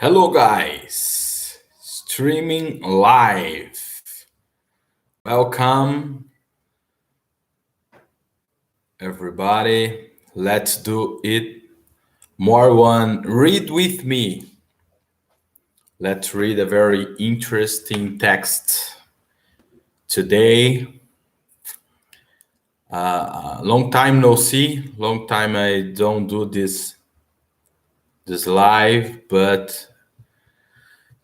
Hello, guys. Streaming live. Welcome, everybody. Let's do it. More one. Read with me. Let's read a very interesting text today. Long time no see. Long time I don't do this live, but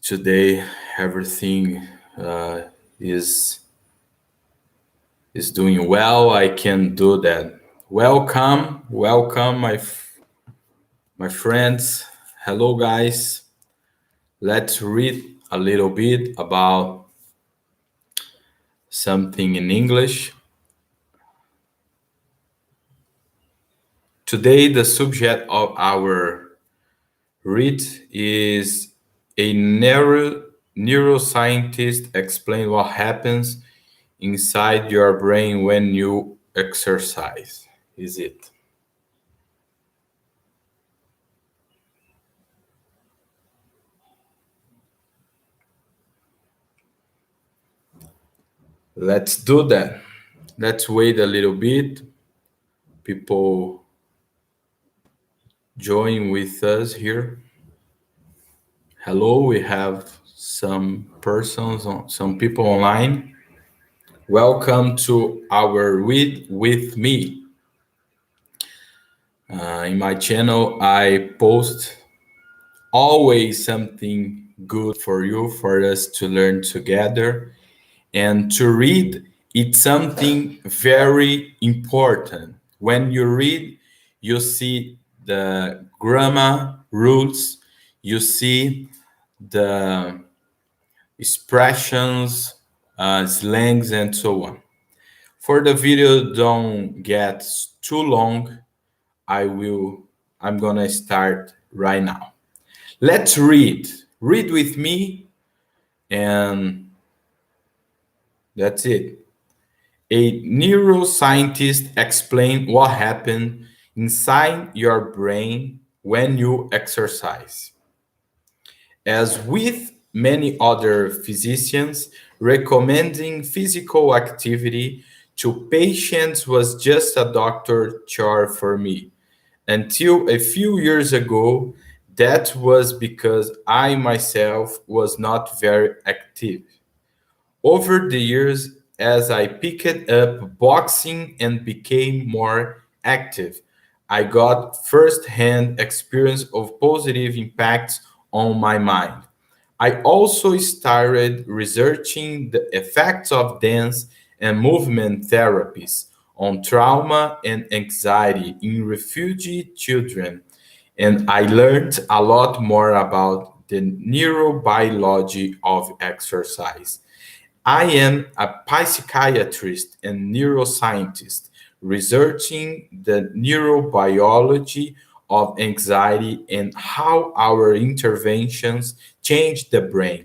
today everything is is doing well. I can do that. Welcome, my friends. Hello, guys. Let's read a little bit about something in English. Today, the subject of our read is a neuroscientist explain what happens inside your brain when you exercise. Is it? Let's do that. Let's wait a little bit. People join with us here. Hello, we have some people online. Welcome to our Read with Me. In my channel, I post always something good for you, for us to learn together. And to read, it's something very important. When you read, you see the grammar rules, you see the expressions, slangs, and so on. For the video don't get too long, I will. I'm gonna start right now. Let's read. Read with me, and that's it. A neuroscientist explained what happened inside your brain when you exercise. As with many other physicians, recommending physical activity to patients was just a doctor chore for me. Until a few years ago, that was because I myself was not very active. Over the years, as I picked up boxing and became more active, I got first-hand experience of positive impacts on my mind. I also started researching the effects of dance and movement therapies on trauma and anxiety in refugee children, and I learned a lot more about the neurobiology of exercise. I am a psychiatrist and neuroscientist researching the neurobiology of anxiety and how our interventions change the brain.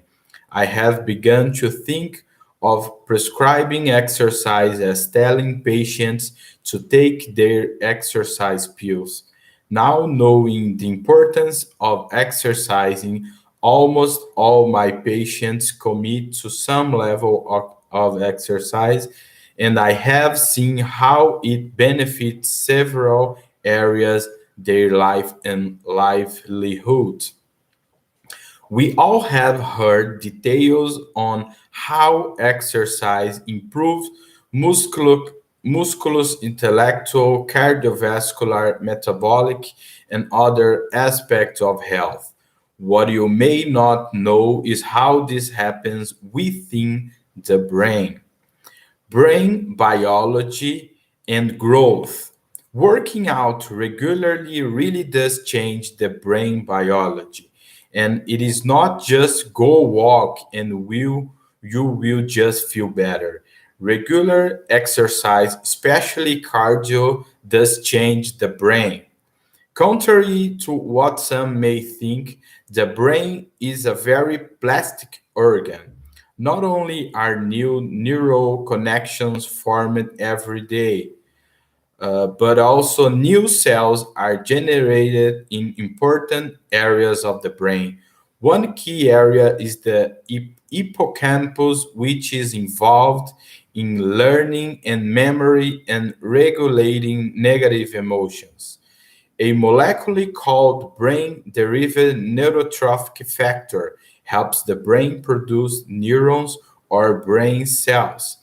I have begun to think of prescribing exercise as telling patients to take their exercise pills. Now, knowing the importance of exercising, almost all my patients commit to some level of exercise, and I have seen how it benefits several areas their life and livelihood. We all have heard details on how exercise improves muscular, musculus intellectual, cardiovascular, metabolic, and other aspects of health. What you may not know is how this happens within the brain. Brain biology and growth. Working out regularly really does change the brain biology. And it is not just go walk and you will just feel better. Regular exercise, especially cardio, does change the brain. Contrary to what some may think, the brain is a very plastic organ. Not only are new neural connections formed every day, but also new cells are generated in important areas of the brain. One key area is the hippocampus, which is involved in learning and memory and regulating negative emotions. A molecule called brain-derived neurotrophic factor helps the brain produce neurons or brain cells.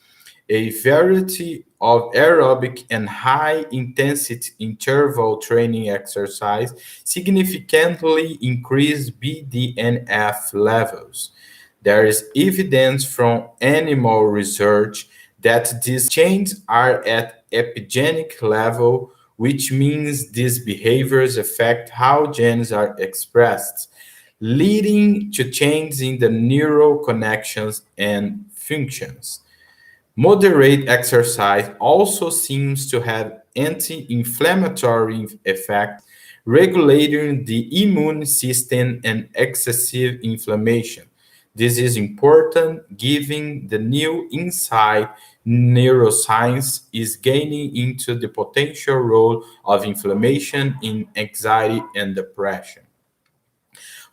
A variety of aerobic and high intensity interval training exercise significantly increase BDNF levels. There is evidence from animal research that these changes are at epigenetic level, which means these behaviors affect how genes are expressed, leading to changes in the neural connections and functions. Moderate exercise also seems to have anti-inflammatory effects, regulating the immune system and excessive inflammation. This is important given the new insight neuroscience is gaining into the potential role of inflammation in anxiety and depression.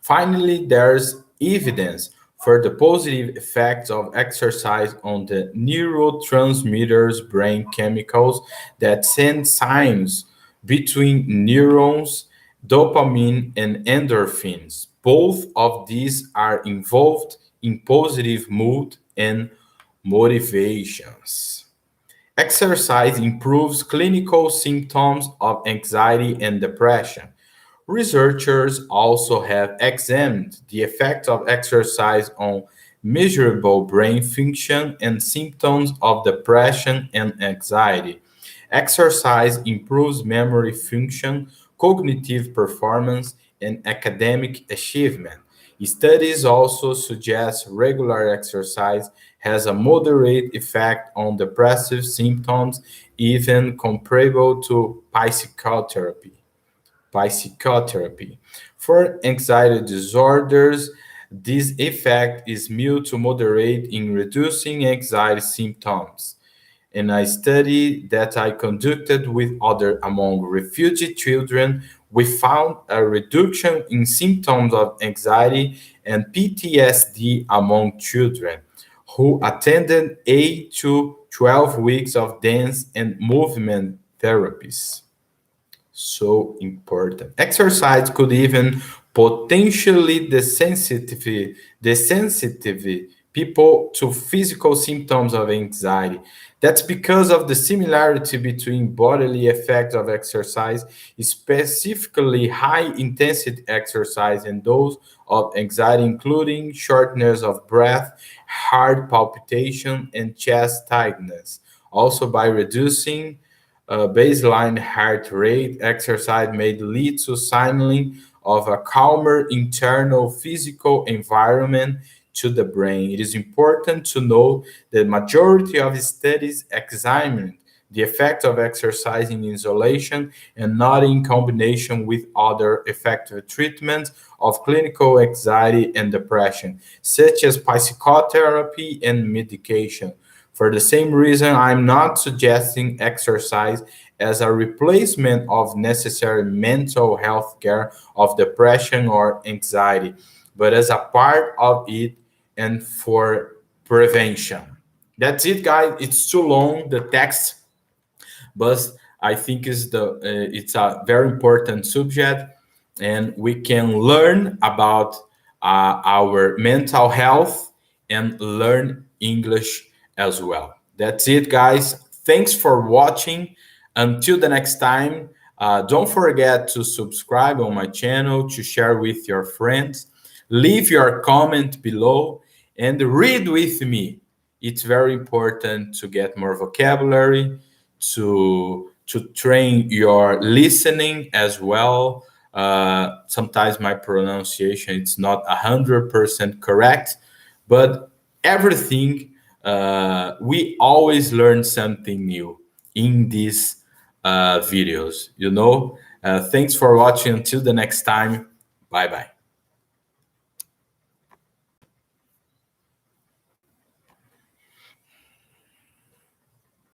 Finally, there's evidence for the positive effects of exercise on the neurotransmitters brain chemicals that send signs between neurons, dopamine, and endorphins. Both of these are involved in positive mood and motivations. Exercise improves clinical symptoms of anxiety and depression. Researchers also have examined the effect of exercise on measurable brain function and symptoms of depression and anxiety. Exercise improves memory function, cognitive performance, and academic achievement. Studies also suggest regular exercise has a moderate effect on depressive symptoms, even comparable to psychotherapy. For anxiety disorders, this effect is mild to moderate in reducing anxiety symptoms. In a study that I conducted with other among refugee children, we found a reduction in symptoms of anxiety and PTSD among children who attended 8 to 12 weeks of dance and movement therapies. So important. Exercise could even potentially desensitive people to physical symptoms of anxiety. That's because of the similarity between bodily effects of exercise, specifically high intensity exercise, and those of anxiety, including shortness of breath, heart palpitation, and chest tightness. Also, by reducing baseline heart rate, exercise may lead to signaling of a calmer internal physical environment to the brain. It is important to know that majority of studies examine the effect of exercise in isolation and not in combination with other effective treatments of clinical anxiety and depression, such as psychotherapy and medication. For the same reason, I'm not suggesting exercise as a replacement of necessary mental health care of depression or anxiety, but as a part of it and for prevention. That's it, guys. It's too long, the text, but I think it's a very important subject, and we can learn about our mental health and learn English as well. That's it, guys. Thanks for watching. Until the next time, don't forget to subscribe on my channel, to share with your friends, leave your comment below, and read with me. It's very important to get more vocabulary, to train your listening as well. Sometimes my pronunciation it's not 100% correct, but everything we always learn something new in these videos. Thanks for watching. Until the next time. Bye bye.